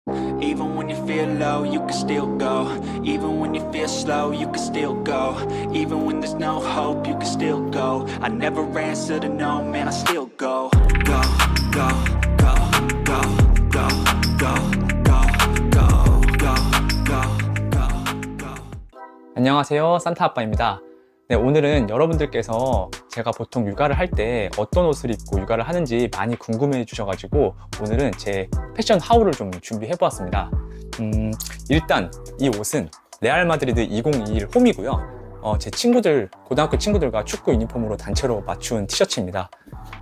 Even when you feel low, you can still go. Even when you feel slow, you can still go. Even when there's no hope, you can still go. I never answer to no, man, I still go. Go, go, go, go, go, go, go, go, go, go, go, go. 안녕하세요, 산타 아빠입니다. 네, 오늘은 여러분들께서 제가 보통 육아를 할 때 어떤 옷을 입고 육아를 하는지 많이 궁금해 주셔가지고 오늘은 제 패션 하울을 좀 준비해 보았습니다. 일단 이 옷은 레알 마드리드 2021 홈이고요. 제 친구들, 고등학교 친구들과 축구 유니폼으로 단체로 맞춘 티셔츠입니다.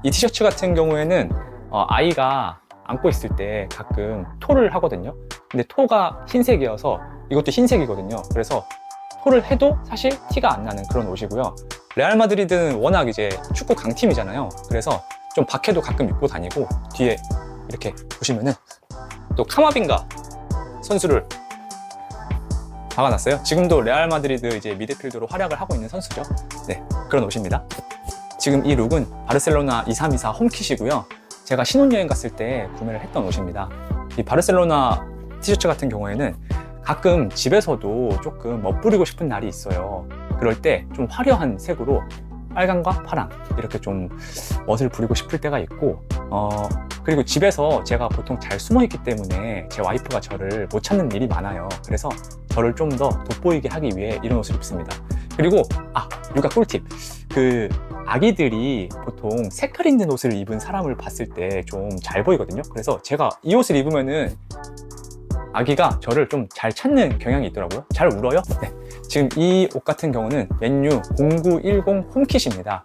이 티셔츠 같은 경우에는 아이가 안고 있을 때 가끔 토를 하거든요. 근데 토가 흰색이어서 이것도 흰색이거든요. 그래서 토를 해도 사실 티가 안 나는 그런 옷이고요. 레알 마드리드는 워낙 이제 축구 강팀이잖아요. 그래서 좀 밖에도 가끔 입고 다니고 뒤에 이렇게 보시면은 또 카마빙가 선수를 박아놨어요. 지금도 레알 마드리드 이제 미드필더로 활약을 하고 있는 선수죠. 네, 그런 옷입니다. 지금 이 룩은 바르셀로나 2324 홈킷이고요. 제가 신혼여행 갔을 때 구매를 했던 옷입니다. 이 바르셀로나 티셔츠 같은 경우에는 가끔 집에서도 조금 멋부리고 싶은 날이 있어요. 그럴 때 좀 화려한 색으로 빨강과 파랑 이렇게 좀 멋을 부리고 싶을 때가 있고 그리고 집에서 제가 보통 잘 숨어 있기 때문에 제 와이프가 저를 못 찾는 일이 많아요. 그래서 저를 좀 더 돋보이게 하기 위해 이런 옷을 입습니다. 그리고 육아 꿀팁, 그 아기들이 보통 색깔 있는 옷을 입은 사람을 봤을 때 좀 잘 보이거든요. 그래서 제가 이 옷을 입으면은 아기가 저를 좀 잘 찾는 경향이 있더라고요. 잘 울어요. 네. 지금 이 옷 같은 경우는 맨유 0910 홈킷입니다.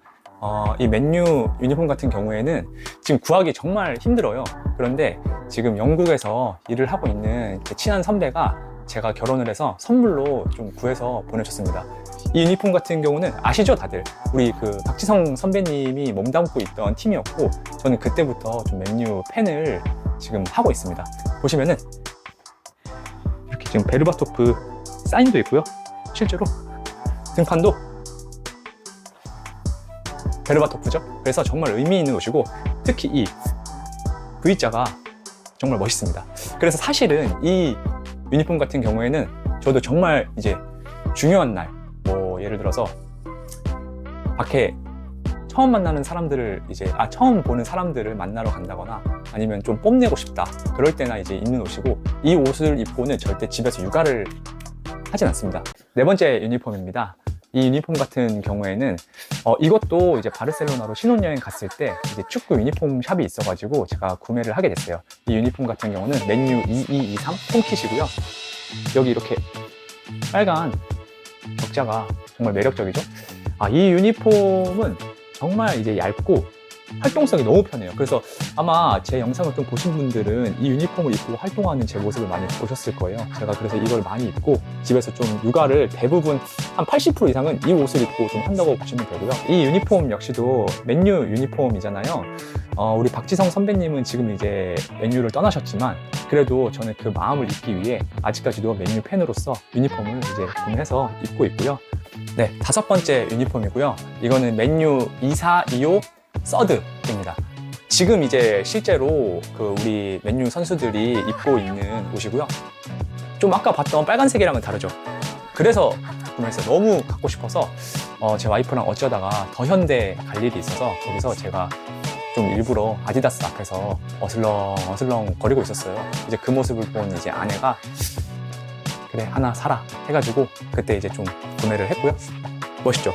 이 맨유 유니폼 같은 경우에는 지금 구하기 정말 힘들어요. 그런데 지금 영국에서 일을 하고 있는 제 친한 선배가 제가 결혼을 해서 선물로 좀 구해서 보내줬습니다. 이 유니폼 같은 경우는 아시죠, 다들? 우리 그 박지성 선배님이 몸담고 있던 팀이었고 저는 그때부터 좀 맨유 팬을 지금 하고 있습니다. 보시면은 지금 베르바토프 사인도 있고요. 실제로 등판도 베르바토프죠. 그래서 정말 의미 있는 옷이고 특히 이 V자가 정말 멋있습니다. 그래서 사실은 이 유니폼 같은 경우에는 저도 정말 이제 중요한 날, 뭐 예를 들어서 밖에 처음 만나는 사람들을 처음 보는 사람들을 만나러 간다거나 아니면 좀 뽐내고 싶다 그럴 때나 이제 입는 옷이고 이 옷을 입고는 절대 집에서 육아를 하진 않습니다. 네 번째 유니폼입니다. 이 유니폼 같은 경우에는 이것도 이제 바르셀로나로 신혼여행 갔을 때 이제 축구 유니폼 샵이 있어가지고 제가 구매를 하게 됐어요. 이 유니폼 같은 경우는 맨유 2223 홈킷이고요. 여기 이렇게 빨간 격자가 정말 매력적이죠. 이 유니폼은 정말 이제 얇고 활동성이 너무 편해요. 그래서 아마 제 영상을 좀 보신 분들은 이 유니폼을 입고 활동하는 제 모습을 많이 보셨을 거예요. 제가 그래서 이걸 많이 입고 집에서 좀 육아를 대부분 한 80% 이상은 이 옷을 입고 좀 한다고 보시면 되고요. 이 유니폼 역시도 맨유 유니폼이잖아요. 우리 박지성 선배님은 지금 이제 맨유를 떠나셨지만 그래도 저는 그 마음을 잊기 위해 아직까지도 맨유 팬으로서 유니폼을 이제 구매해서 입고 있고요. 네, 다섯 번째 유니폼이고요. 이거는 맨유 2425 서드입니다. 지금 이제 실제로 그 우리 맨유 선수들이 입고 있는 옷이고요. 좀 아까 봤던 빨간색이랑은 다르죠. 그래서 구매했어요. 너무 갖고 싶어서 제 와이프랑 어쩌다가 더현대 갈 일이 있어서 거기서 제가 좀 일부러 아디다스 앞에서 어슬렁 거리고 있었어요. 이제 그 모습을 본 이제 아내가 그래 하나 사라 해가지고 그때 이제 좀 구매를 했고요. 멋있죠?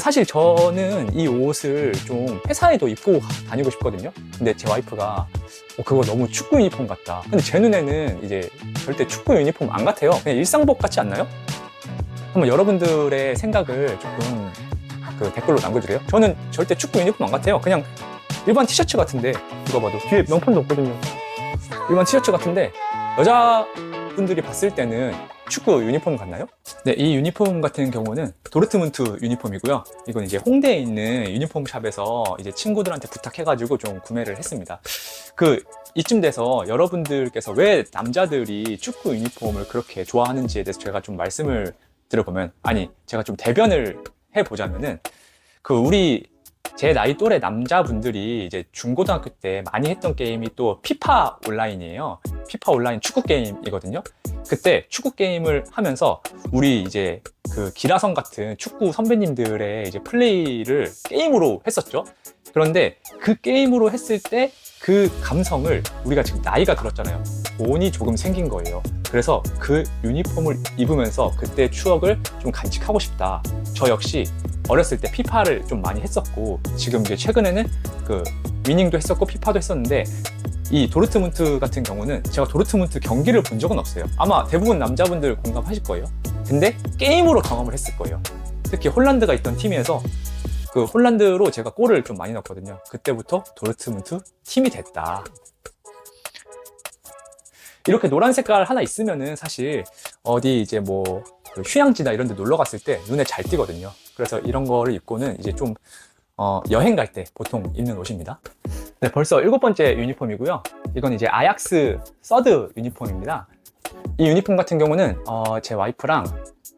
사실 저는 이 옷을 좀 회사에도 입고 다니고 싶거든요. 근데 제 와이프가 그거 너무 축구 유니폼 같다. 근데 제 눈에는 이제 절대 축구 유니폼 안 같아요. 그냥 일상복 같지 않나요? 한번 여러분들의 생각을 조금 댓글로 남겨주세요. 저는 절대 축구 유니폼 안 같아요. 그냥 일반 티셔츠 같은데 이거 봐도 뒤에 명판도 없거든요. 일반 티셔츠 같은데 여자분들이 봤을 때는 축구 유니폼 같나요? 네, 이 유니폼 같은 경우는 도르트문트 유니폼이고요. 이건 이제 홍대에 있는 유니폼 샵에서 이제 친구들한테 부탁해가지고 좀 구매를 했습니다. 이쯤 돼서 여러분들께서 왜 남자들이 축구 유니폼을 그렇게 좋아하는지에 대해서 제가 좀 말씀을 드려보면, 제가 좀 대변을 해보자면은, 우리 제 나이 또래 남자분들이 이제 중고등학교 때 많이 했던 게임이 또 피파 온라인이에요. 피파 온라인 축구 게임이거든요. 그때 축구 게임을 하면서 우리 이제 그 기라성 같은 축구 선배님들의 이제 플레이를 게임으로 했었죠. 그런데 그 게임으로 했을 때 그 감성을 우리가 지금 나이가 들었잖아요. 돈이 조금 생긴 거예요. 그래서 그 유니폼을 입으면서 그때 추억을 좀 간직하고 싶다. 저 역시 어렸을 때 피파를 좀 많이 했었고, 지금 이제 최근에는 그 위닝도 했었고 피파도 했었는데, 이 도르트문트 같은 경우는 제가 도르트문트 경기를 본 적은 없어요. 아마 대부분 남자분들 공감하실 거예요. 근데 게임으로 경험을 했을 거예요. 특히 홀란드가 있던 팀에서 그 홀란드로 제가 골을 좀 많이 넣었거든요. 그때부터 도르트문트 팀이 됐다. 이렇게 노란 색깔 하나 있으면은 사실 어디 이제 뭐 휴양지나 이런 데 놀러 갔을 때 눈에 잘 띄거든요. 그래서 이런 거를 입고는 이제 좀 여행 갈 때 보통 입는 옷입니다. 네, 벌써 7번째 유니폼이고요. 이건 이제 아약스 서드 유니폼입니다. 이 유니폼 같은 경우는 제 와이프랑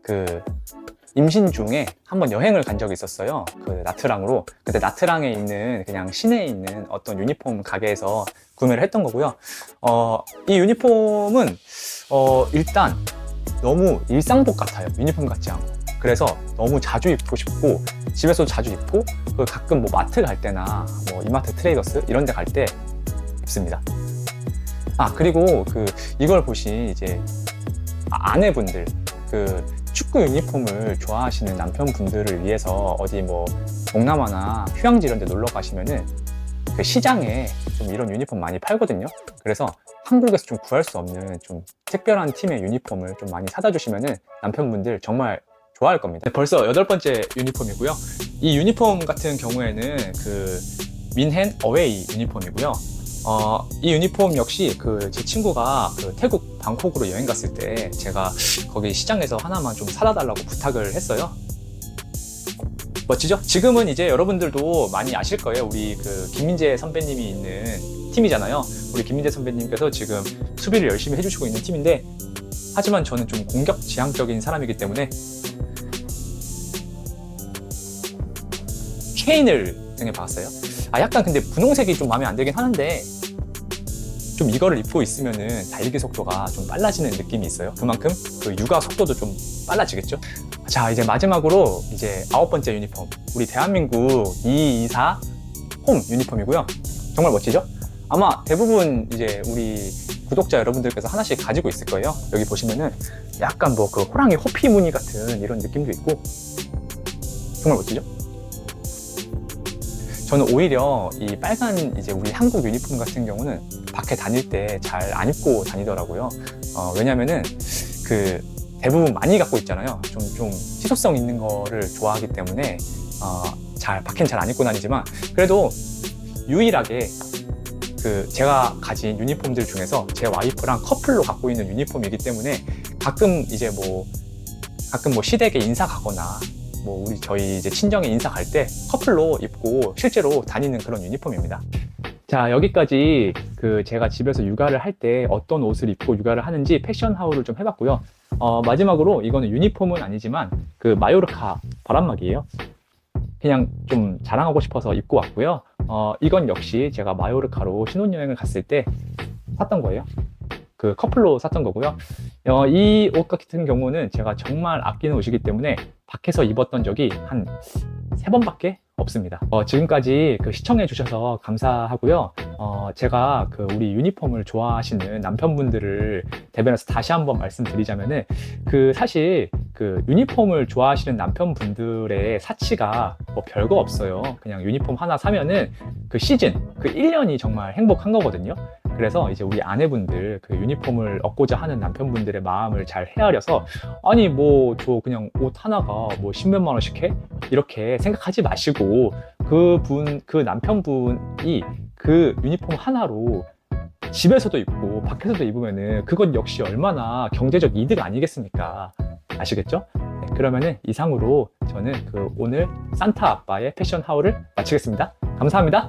그 임신 중에 한번 여행을 간 적이 있었어요. 그 나트랑으로. 그때 나트랑에 있는 그냥 시내에 있는 어떤 유니폼 가게에서 구매를 했던 거고요. 이 유니폼은 일단 너무 일상복 같아요. 유니폼 같지 않고. 그래서 너무 자주 입고 싶고, 집에서도 자주 입고, 가끔 뭐 마트 갈 때나 뭐 이마트 트레이더스 이런 데 갈 때 입습니다. 그리고 이걸 보신 이제 아내분들, 축구 유니폼을 좋아하시는 남편분들을 위해서 어디 뭐 동남아나 휴양지 이런 데 놀러 가시면은 그 시장에 좀 이런 유니폼 많이 팔거든요. 그래서 한국에서 좀 구할 수 없는 좀 특별한 팀의 유니폼을 좀 많이 사다 주시면은 남편분들 정말 좋아할 겁니다. 벌써 8번째 유니폼이고요. 이 유니폼 같은 경우에는 그 민헨 어웨이 유니폼이고요. 이 유니폼 역시 제 친구가 태국 방콕으로 여행 갔을 때 제가 거기 시장에서 하나만 좀 사다 달라고 부탁을 했어요. 멋지죠? 지금은 이제 여러분들도 많이 아실 거예요. 우리 김민재 선배님이 있는 팀이잖아요. 우리 김민재 선배님께서 지금 수비를 열심히 해주시고 있는 팀인데, 하지만 저는 좀 공격 지향적인 사람이기 때문에 케인을 등에 박았어요. 약간 근데 분홍색이 좀 마음에 안 들긴 하는데, 좀 이거를 입고 있으면은 달리기 속도가 좀 빨라지는 느낌이 있어요. 그만큼 육아 속도도 좀 빨라지겠죠. 자, 이제 마지막으로 이제 9번째 유니폼, 우리 대한민국 224 홈 유니폼이고요. 정말 멋지죠? 아마 대부분 이제 우리 구독자 여러분들께서 하나씩 가지고 있을 거예요. 여기 보시면은 약간 뭐 호랑이 호피 무늬 같은 이런 느낌도 있고 정말 멋지죠? 저는 오히려 이 빨간 이제 우리 한국 유니폼 같은 경우는 밖에 다닐 때 잘 안 입고 다니더라고요. 왜냐면은 대부분 많이 갖고 있잖아요. 좀 희소성 있는 거를 좋아하기 때문에 밖엔 잘 안 입고 다니지만, 그래도 유일하게 제가 가진 유니폼들 중에서 제 와이프랑 커플로 갖고 있는 유니폼이기 때문에 가끔 뭐 시댁에 인사 가거나 뭐 저희 이제 친정에 인사 갈 때 커플로 입고 실제로 다니는 그런 유니폼입니다. 자, 여기까지 제가 집에서 육아를 할 때 어떤 옷을 입고 육아를 하는지 패션 하울을 좀 해봤고요. 마지막으로 이거는 유니폼은 아니지만 마요르카 바람막이에요. 그냥 좀 자랑하고 싶어서 입고 왔고요. 이건 역시 제가 마요르카로 신혼여행을 갔을 때 샀던 거예요. 커플로 샀던 거고요. 이 옷 같은 경우는 제가 정말 아끼는 옷이기 때문에 밖에서 입었던 적이 한 3번밖에 없습니다. 지금까지 시청해 주셔서 감사하고요. 제가 우리 유니폼을 좋아하시는 남편분들을 대변해서 다시 한번 말씀드리자면은 사실 유니폼을 좋아하시는 남편분들의 사치가 뭐 별거 없어요. 그냥 유니폼 하나 사면은 시즌 1년이 정말 행복한 거거든요. 그래서 이제 우리 아내분들 유니폼을 얻고자 하는 남편분들의 마음을 잘 헤아려서, 아니 뭐 저 그냥 옷 하나가 뭐 10몇만 원씩 해? 이렇게 생각하지 마시고 그 남편분이 유니폼 하나로 집에서도 입고 밖에서도 입으면은 그건 역시 얼마나 경제적 이득 아니겠습니까? 아시겠죠? 네, 그러면은 이상으로 저는 오늘 산타 아빠의 패션 하울을 마치겠습니다. 감사합니다.